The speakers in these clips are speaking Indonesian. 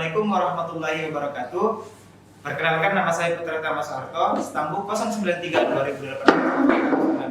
Assalamualaikum warahmatullahi wabarakatuh. Perkenalkan, nama saya Putra Tama Soeharto, stambuk 093/2018.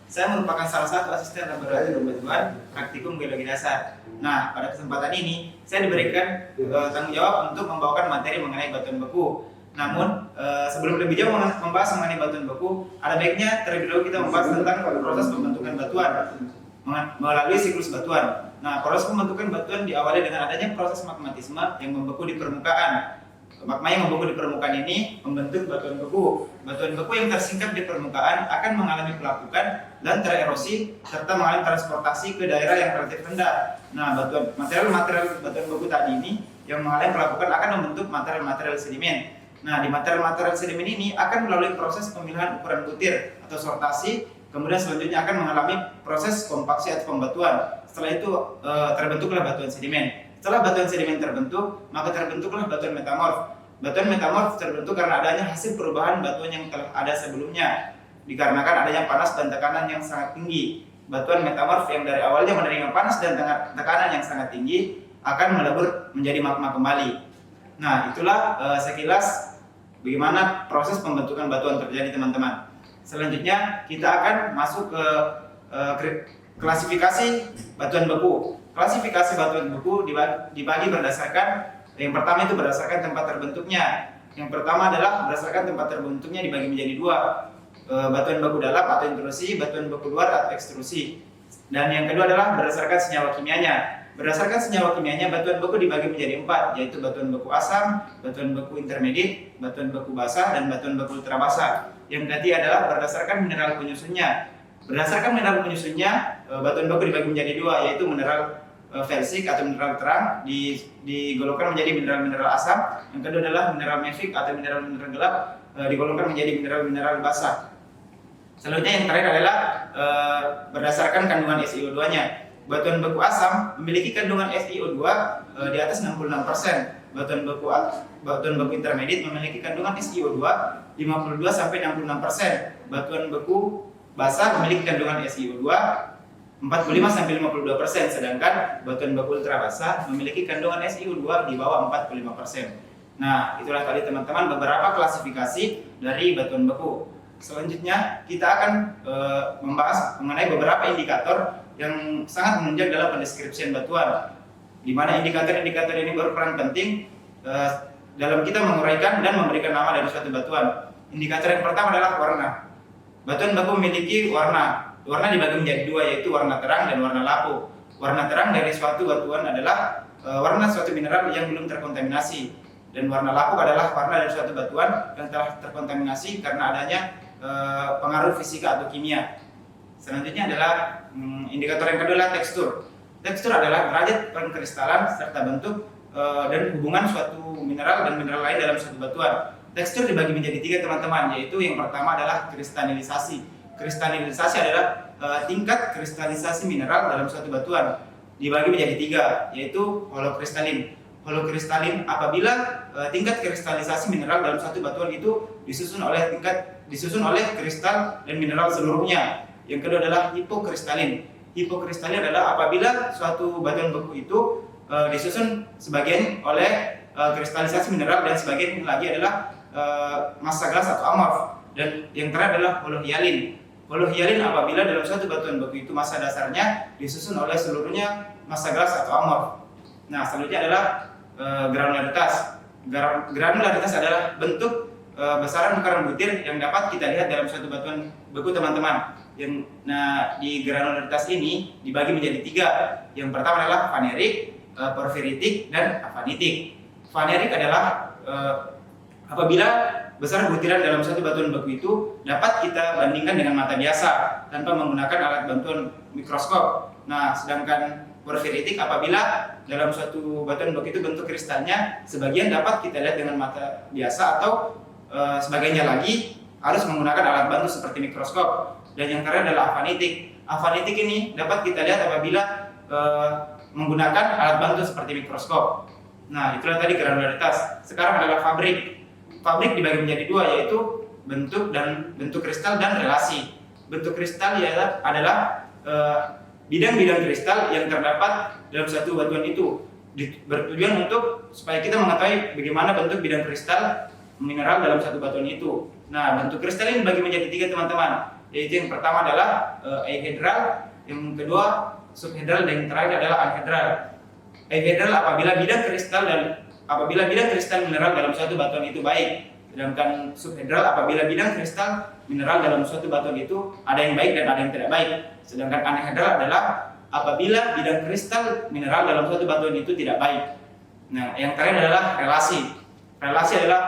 Saya merupakan salah satu asisten laboratorium batuan praktikum geologi dasar. Nah, pada kesempatan ini saya diberikan tanggung jawab untuk membawakan materi mengenai batuan beku. Namun sebelum lebih jauh membahas mengenai batuan beku, ada baiknya terlebih dahulu kita membahas tentang proses pembentukan batuan melalui siklus batuan. Nah, proses pembentukan batuan diawali dengan adanya proses magmatisme yang membeku di permukaan. Magma yang membeku di permukaan ini membentuk batuan beku. Batuan beku yang tersingkap di permukaan akan mengalami pelapukan dan tererosi serta mengalami transportasi ke daerah yang relatif rendah. Nah, material batuan beku tadi ini yang mengalami pelapukan akan membentuk material-material sedimen. Nah, di material-material sedimen ini akan melalui proses pemilihan ukuran butir atau sortasi, kemudian selanjutnya akan mengalami proses kompaksi atau pembatuan. Setelah itu terbentuklah batuan sedimen. Setelah batuan sedimen terbentuk, maka terbentuklah batuan metamorf. Batuan metamorf terbentuk karena adanya hasil perubahan batuan yang telah ada sebelumnya, dikarenakan adanya panas dan tekanan yang sangat tinggi. Batuan metamorf yang dari awalnya menerima panas dan tekanan yang sangat tinggi akan melebur menjadi magma kembali. Nah, itulah sekilas bagaimana proses pembentukan batuan terjadi, teman-teman. Selanjutnya kita akan masuk ke klasifikasi batuan beku. Klasifikasi batuan beku dibagi berdasarkan, yang pertama itu berdasarkan tempat terbentuknya. Yang pertama adalah berdasarkan tempat terbentuknya dibagi menjadi dua, batuan beku dalam atau intrusi, batuan beku luar atau ekstrusi. Dan yang kedua adalah berdasarkan senyawa kimianya. Berdasarkan senyawa kimianya, batuan beku dibagi menjadi empat, yaitu batuan beku asam, batuan beku intermediate, batuan beku basah, dan batuan beku ultra basah. Yang ketiga adalah berdasarkan mineral penyusunnya. Berdasarkan mineral penyusunnya, batuan beku dibagi menjadi dua, yaitu mineral felsik atau mineral terang digolongkan menjadi mineral-mineral asam. Yang kedua adalah mineral mafic atau mineral-mineral gelap digolongkan menjadi mineral-mineral basah. Selanjutnya yang terakhir adalah berdasarkan kandungan SiO2-nya. Batuan beku asam memiliki kandungan SiO2 di atas 66%. Batuan beku intermediate memiliki kandungan SiO2 52 sampai 66%. Batuan beku basah memiliki kandungan SiO2 45 sampai 52%, sedangkan batuan beku ultra basah memiliki kandungan SiO2 di bawah 45%. Nah, itulah tadi teman-teman beberapa klasifikasi dari batuan beku. Selanjutnya kita akan membahas mengenai beberapa indikator yang sangat menunjang dalam pendeskripsian batuan, di mana indikator-indikator ini berperan penting dalam kita menguraikan dan memberikan nama dari suatu batuan. Indikator yang pertama adalah warna. Batuan beku memiliki warna. Warna dibagi menjadi dua, yaitu warna terang dan warna lapu. Warna terang dari suatu batuan adalah warna suatu mineral yang belum terkontaminasi, dan warna lapu adalah warna dari suatu batuan yang telah terkontaminasi karena adanya pengaruh fisika atau kimia. Selanjutnya adalah indikator yang kedua adalah tekstur. Tekstur adalah derajat pengkristalan serta bentuk dan hubungan suatu mineral dan mineral lain dalam suatu batuan. Tekstur dibagi menjadi tiga, teman-teman, yaitu yang pertama adalah kristalisasi. Kristalisasi adalah tingkat kristalisasi mineral dalam suatu batuan, dibagi menjadi tiga, yaitu holokristalin. Holokristalin apabila tingkat kristalisasi mineral dalam satu batuan itu disusun oleh kristal dan mineral seluruhnya. Yang kedua adalah hipokristalin. Hipokristalin adalah apabila suatu batuan beku itu disusun sebagian oleh kristalisasi mineral dan sebagian lagi adalah massa gas atau amorf. Dan yang terakhir adalah holohialin. Holohialin apabila dalam suatu batuan beku itu massa dasarnya disusun oleh seluruhnya massa gas atau amorf. Nah, selanjutnya adalah granularitas. Granularitas adalah bentuk besaran ukuran butir yang dapat kita lihat dalam suatu batuan beku, teman-teman. Nah, di granularitas ini dibagi menjadi tiga. Yang pertama adalah fanerik, porfiritik, dan afanitik. Fanerik adalah apabila besar butiran dalam satu batuan beku itu dapat kita bandingkan dengan mata biasa tanpa menggunakan alat bantuan mikroskop. Nah, sedangkan porfiritik apabila dalam suatu batuan beku itu bentuk kristalnya sebagian dapat kita lihat dengan mata biasa atau sebagainya lagi harus menggunakan alat bantu seperti mikroskop. Dan yang terakhir adalah afanitik. Afanitik ini dapat kita lihat apabila menggunakan alat bantu seperti mikroskop. Nah, itulah tadi granularitas. Sekarang adalah fabrik. Fabrik dibagi menjadi dua, yaitu bentuk kristal dan relasi. Bentuk kristal adalah bidang-bidang kristal yang terdapat dalam satu batuan itu. bertujuan untuk supaya kita mengetahui bagaimana bentuk bidang kristal mineral dalam satu batuan itu. Nah, bentuk kristal ini dibagi menjadi 3 teman-teman, yaitu yang pertama adalah euhedral, yang kedua subhedral, dan yang terakhir adalah anhedral. Euhedral apabila bidang kristal mineral dalam suatu batuan itu baik, sedangkan subhedral apabila bidang kristal mineral dalam suatu batuan itu ada yang baik dan ada yang tidak baik. Sedangkan anhedral adalah apabila bidang kristal mineral dalam suatu batuan itu tidak baik. Nah, yang terakhir adalah relasi. Relasi adalah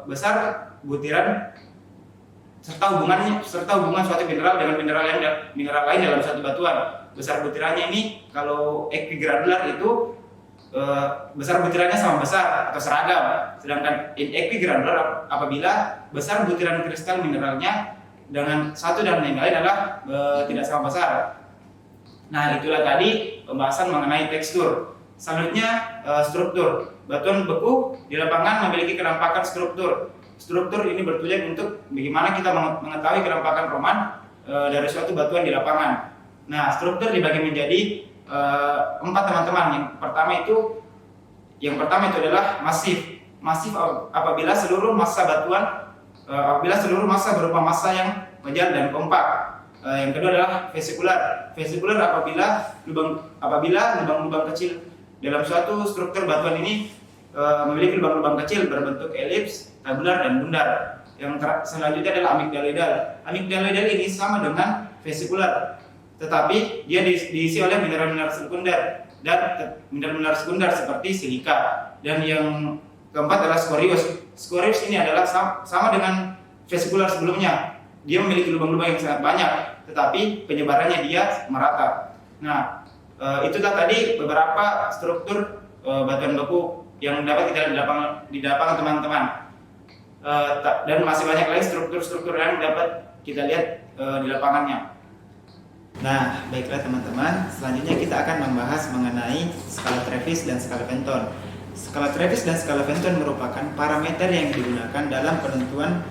besar butiran serta hubungan suatu mineral dengan mineral lain dalam satu batuan. Besar butirannya ini kalau equigranular itu besar butirannya sama besar atau seragam. Sedangkan inequigranular apabila besar butiran kristal mineralnya dengan satu dan yang lain adalah tidak sama besar. Nah, itulah tadi pembahasan mengenai tekstur. Selanjutnya struktur. Batuan beku di lapangan memiliki kenampakan struktur. Struktur ini bertujuan untuk bagaimana kita mengetahui kenampakan roman dari suatu batuan di lapangan. Nah, struktur dibagi menjadi 4 teman-teman. Yang pertama itu adalah masif. Masif apabila seluruh massa berupa massa yang wajar dan kompak. Yang kedua adalah vesikular. Vesikular apabila lubang-lubang kecil dalam suatu struktur batuan ini memiliki lubang-lubang kecil berbentuk elips, tabular, dan bundar. Yang selanjutnya adalah amigdaloidal. Amigdaloidal ini sama dengan vesikular, tetapi dia diisi oleh mineral-mineral sekunder dan mineral-mineral sekunder seperti silika. Dan yang keempat adalah scorius. Scorius ini adalah sama dengan vesikular sebelumnya. Dia memiliki lubang-lubang yang sangat banyak, tetapi penyebarannya dia merata. Nah, itulah tadi beberapa struktur batuan beku yang dapat kita lihat di lapangan teman-teman. Dan masih banyak lagi struktur-struktur yang dapat kita lihat di lapangannya. Nah, baiklah teman-teman, selanjutnya kita akan membahas mengenai skala Trevis dan skala Fenton. Skala Trevis dan skala Fenton merupakan parameter yang digunakan dalam penentuan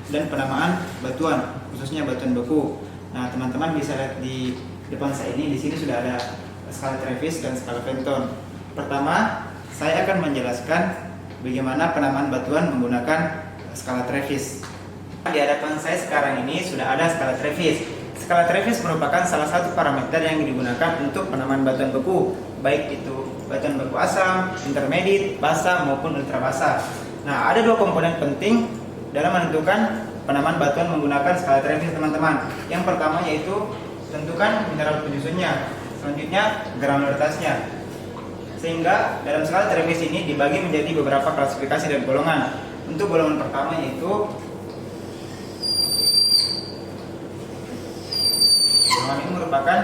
dan penamaan batuan, khususnya batuan beku. Nah, teman-teman bisa lihat di depan saya ini, di sini sudah ada skala Trevis dan skala Fenton. Pertama, saya akan menjelaskan bagaimana penamaan batuan menggunakan skala Trevis. Di hadapan saya sekarang ini sudah ada skala Trevis. Skala Trevis merupakan salah satu parameter yang digunakan untuk penamaan batuan beku, baik itu batuan beku asam, intermediate, basah maupun ultra basah. Nah, ada 2 komponen penting dalam menentukan penamaan batuan menggunakan skala Trevis, teman-teman. Yang pertama yaitu tentukan mineral penyusunnya, selanjutnya granularitasnya. Sehingga dalam skala Trevis ini dibagi menjadi beberapa klasifikasi dan golongan. Untuk golongan pertama yaitu golongan ini merupakan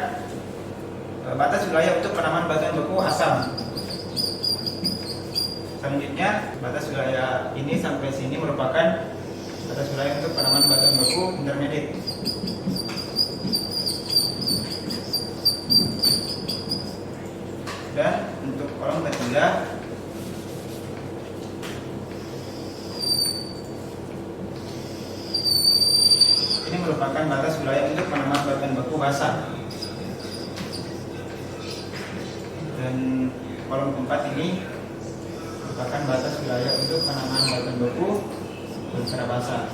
batas wilayah untuk penamaan batuan beku asam. Selanjutnya batas wilayah ini sampai sini merupakan batas wilayah untuk penamaan batuan beku intermediate. Dan untuk kolom ketiga ini merupakan batas wilayah untuk penamaan batuan beku basah. Dan kolom keempat ini merupakan batas wilayah untuk penamaan batuan beku ultra basah.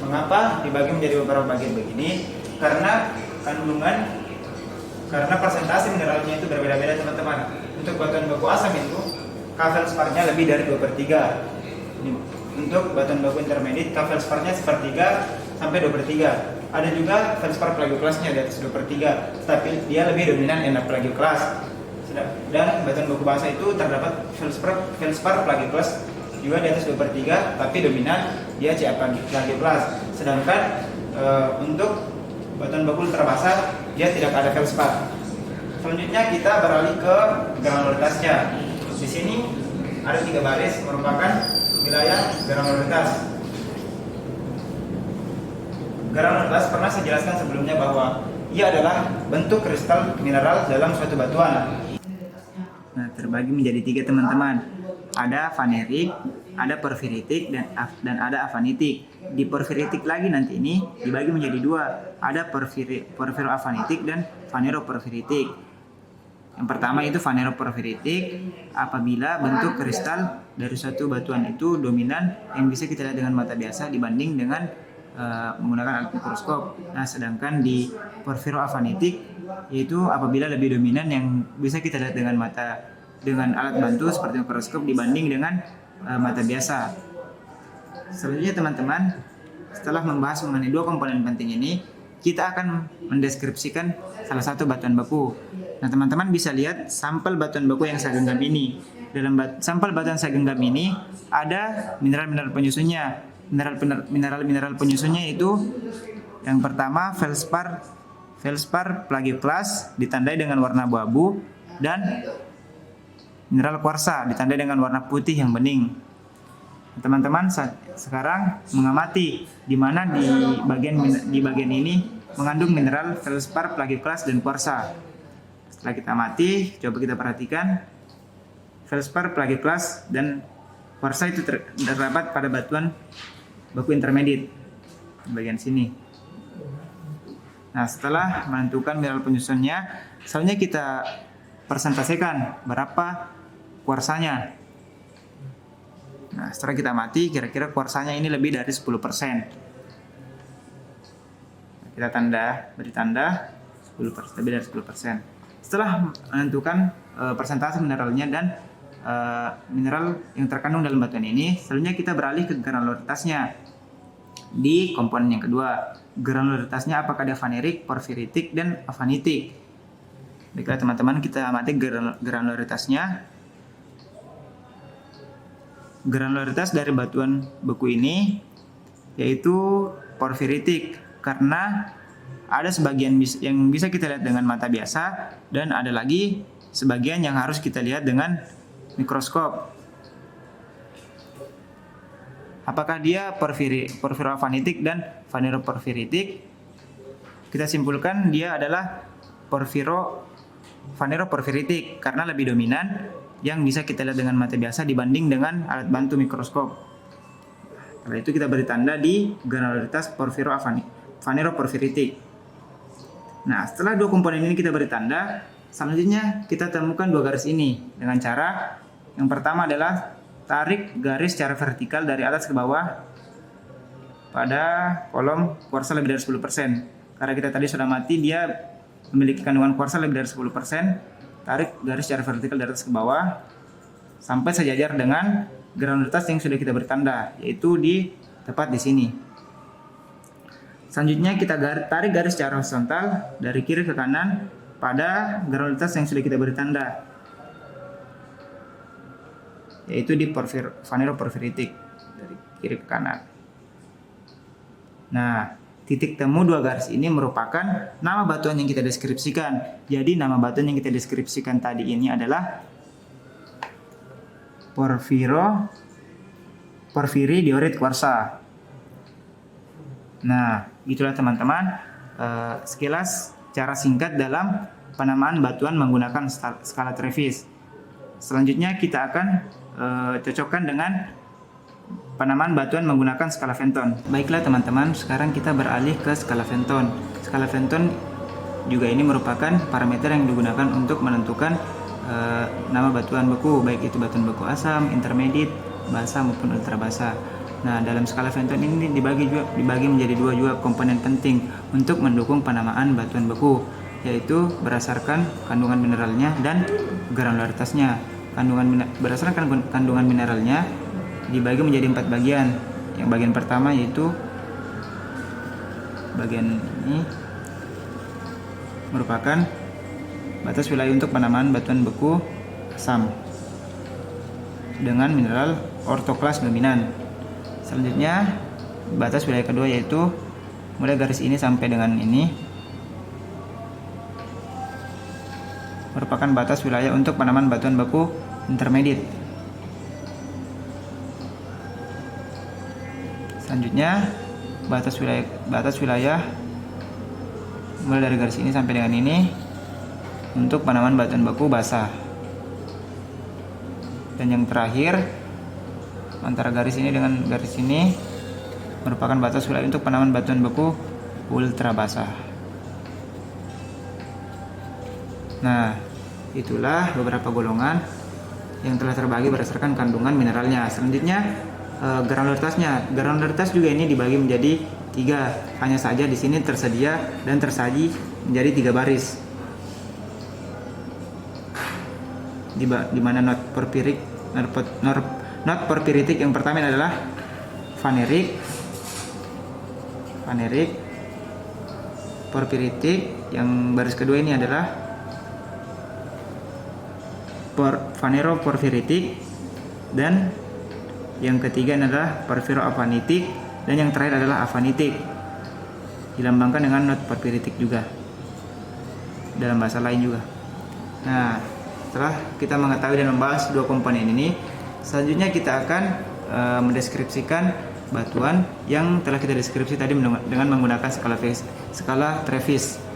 Mengapa dibagi menjadi beberapa bagian begini? Karena persentase mineralnya itu berbeda-beda, teman-teman. Untuk batuan beku asam itu K-feldspar-nya lebih dari 2/3. Untuk batuan beku intermediate K-feldspar-nya 1/3 sampai 2/3. Ada juga feldspar plagioklasnya di atas 2/3, tapi dia lebih dominan enak plagioklas. Dan batuan beku basah itu terdapat feldspar plagioklas juga di atas 2/3, tapi dominan dia CA plagioklas. Sedangkan untuk batuan beku ultra basah dia tidak ada feldspar. Selanjutnya kita beralih ke granularitasnya. Di sini ada 3 baris merupakan wilayah granularitas. Granularitas pernah saya jelaskan sebelumnya bahwa ia adalah bentuk kristal mineral dalam suatu batuan. Nah, terbagi menjadi 3, teman-teman. Ada vanerik, ada porfiritik dan ada afanitik. Di porfiritik lagi nanti ini dibagi menjadi dua, ada porfiroafanitik dan vaneroporfiritik. Yang pertama itu vaneroporfiritik apabila bentuk kristal dari suatu batuan itu dominan yang bisa kita lihat dengan mata biasa dibanding dengan menggunakan alat mikroskop. Nah, sedangkan di porfiroafanitik yaitu apabila lebih dominan yang bisa kita lihat dengan alat bantu seperti mikroskop dibanding dengan mata biasa. Selanjutnya teman-teman, setelah membahas mengenai dua komponen penting ini, kita akan mendeskripsikan salah satu batuan beku. Nah, teman-teman bisa lihat sampel batuan beku yang saya genggam ini. Dalam sampel batuan saya genggam ini ada mineral-mineral penyusunnya. Mineral penyusunnya itu yang pertama feldspar plagioclase ditandai dengan warna abu-abu dan mineral kuarsa ditandai dengan warna putih yang bening. Teman-teman sekarang mengamati di mana di bagian ini mengandung mineral feldspar plagioclase dan kuarsa. Setelah kita amati, coba kita perhatikan feldspar plagioclase dan kuarsa itu terdapat pada batuan beku intermediate bagian sini. Nah, setelah menentukan mineral penyusunnya, selanjutnya kita persentasekan berapa kuarsanya. Nah, setelah kita amati, kira-kira kuarsanya ini lebih dari 10%. Kita beri tanda 10%, lebih dari 10%. Setelah menentukan persentase mineralnya dan mineral yang terkandung dalam batuan ini, selanjutnya kita beralih ke granularitasnya. Di komponen yang kedua, granularitasnya apakah ada vanerik, porfiritik, dan afanitik. Baiklah teman-teman, kita amati granularitasnya. Granularitas dari batuan beku ini yaitu porfiritik, karena ada sebagian yang bisa kita lihat dengan mata biasa dan ada lagi sebagian yang harus kita lihat dengan mikroskop. Apakah dia porfiroafanitik dan vaneroporfiritik? Kita simpulkan dia adalah vaneroporfiritik karena lebih dominan yang bisa kita lihat dengan mata biasa dibanding dengan alat bantu mikroskop. Setelah itu kita beri tanda di granularitas vaneroporfiritik. Nah, setelah dua komponen ini kita beri tanda, selanjutnya kita temukan dua garis ini dengan cara yang pertama adalah tarik garis secara vertikal dari atas ke bawah pada kolom kuarsa lebih dari 10%. Karena kita tadi sudah mati dia memiliki kandungan kuarsa lebih dari 10%, tarik garis secara vertikal dari atas ke bawah sampai sejajar dengan granularitas yang sudah kita beri tanda, yaitu di tepat di sini. Selanjutnya kita tarik garis secara horizontal dari kiri ke kanan pada granularitas yang sudah kita beri tanda, yaitu di vaneroporfiritik dari kiri ke kanan. Nah, titik temu dua garis ini merupakan nama batuan yang kita deskripsikan. Jadi nama batuan yang kita deskripsikan tadi ini adalah porfiri diorit kuarsa. Nah, itulah teman-teman sekilas cara singkat dalam penamaan batuan menggunakan skala Trevis. Selanjutnya kita akan cocokkan dengan penamaan batuan menggunakan skala Fenton. Baiklah teman-teman, sekarang kita beralih ke skala Fenton. Skala Fenton juga ini merupakan parameter yang digunakan untuk menentukan nama batuan beku, baik itu batuan beku asam, intermediate, basa maupun ultra basa. Nah, dalam skala Fenton ini dibagi menjadi dua juga komponen penting untuk mendukung penamaan batuan beku, yaitu berdasarkan kandungan mineralnya dan granularitasnya. Berdasarkan kandungan mineralnya dibagi menjadi 4 bagian. Yang bagian pertama yaitu bagian ini merupakan batas wilayah untuk penamaan batuan beku asam dengan mineral ortoklas dominan. Selanjutnya batas wilayah kedua yaitu mulai garis ini sampai dengan ini merupakan batas wilayah untuk penamaan batuan beku intermediate. Selanjutnya batas wilayah mulai dari garis ini sampai dengan ini untuk penamaan batuan beku basah. Dan yang terakhir antara garis ini dengan garis ini merupakan batas wilayah untuk penanaman batuan beku ultra basah. Nah, itulah beberapa golongan yang telah terbagi berdasarkan kandungan mineralnya. Selanjutnya granularitasnya. Granularitas juga ini dibagi menjadi 3. Hanya saja di sini tersedia dan tersaji menjadi 3 baris. Di mana not porfiritik yang pertama adalah vanerik, porfiritik. Yang baris kedua ini adalah vaneroporfiritik, dan yang ketiga adalah porfiroavanitik, dan yang terakhir adalah avanitik. Dilambangkan dengan not porfiritik juga dalam bahasa lain juga. Nah, setelah kita mengetahui dan membahas dua komponen ini, selanjutnya kita akan mendeskripsikan batuan yang telah kita deskripsi tadi dengan menggunakan skala Trevis.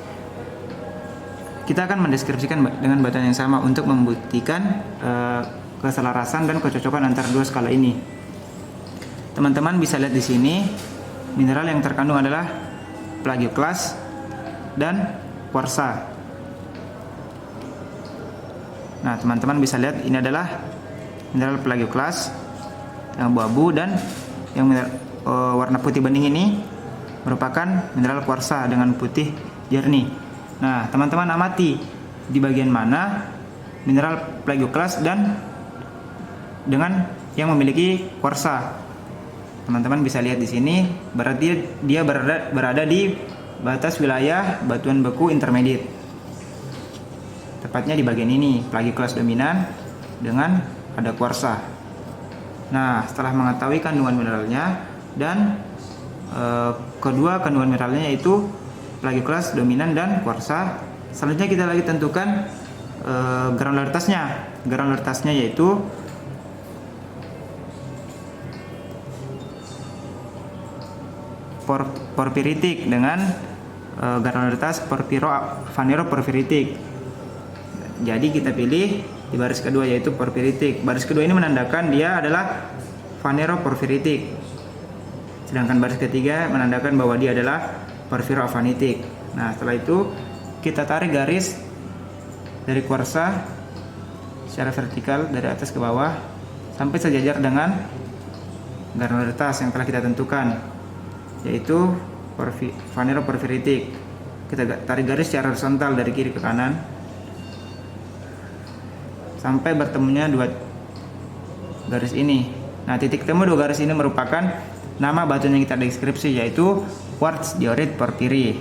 Kita akan mendeskripsikan dengan batuan yang sama untuk membuktikan keselarasan dan kecocokan antara dua skala ini. Teman-teman bisa lihat di sini mineral yang terkandung adalah plagioklas dan kuarsa. Nah, teman-teman bisa lihat ini adalah mineral plagioklas yang abu-abu, dan yang warna putih bening ini merupakan mineral kuarsa dengan putih jernih. Nah, teman-teman amati di bagian mana mineral plagioklas dan dengan yang memiliki kuarsa. Teman-teman bisa lihat di sini, berarti dia berada di batas wilayah batuan beku intermediate. Tepatnya di bagian ini, plagioklas dominan dengan ada kuarsa. Nah, setelah mengetahui kandungan mineralnya dan kedua kandungan mineralnya yaitu plagioklas dominan dan kuarsa, selanjutnya kita lagi tentukan granularitasnya. Granularitasnya yaitu porfiritik dengan granularitas vaneroporfiritik. Jadi kita pilih di baris kedua yaitu porfiritik. Baris kedua ini menandakan dia adalah vaneroporfiritik. Sedangkan baris ketiga menandakan bahwa dia adalah porfiroavanitik. Nah, setelah itu kita tarik garis dari kuarsa secara vertikal dari atas ke bawah sampai sejajar dengan granularitas yang telah kita tentukan, yaitu vaneroporfiritik. Kita tarik garis secara horizontal dari kiri ke kanan sampai bertemunya dua garis ini. Nah, titik temu dua garis ini merupakan nama batuan yang kita deskripsi, yaitu quartz diorit porfiri.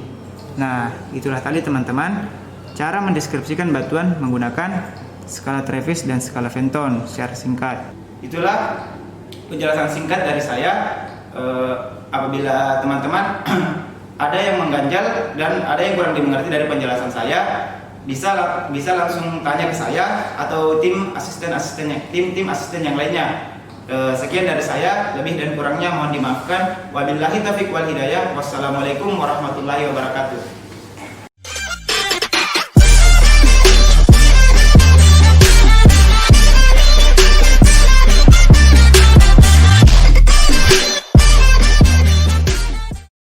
Nah, itulah tadi teman-teman cara mendeskripsikan batuan menggunakan skala Trevis dan skala Fenton secara singkat. Itulah penjelasan singkat dari saya. Apabila teman-teman ada yang mengganjal dan ada yang kurang dimengerti dari penjelasan saya, bisa langsung tanya ke saya atau tim asisten yang lainnya. Sekian dari saya, lebih dan kurangnya mohon dimaafkan. Wabillahi taufiq wal hidayah. Wassalamualaikum warahmatullahi wabarakatuh.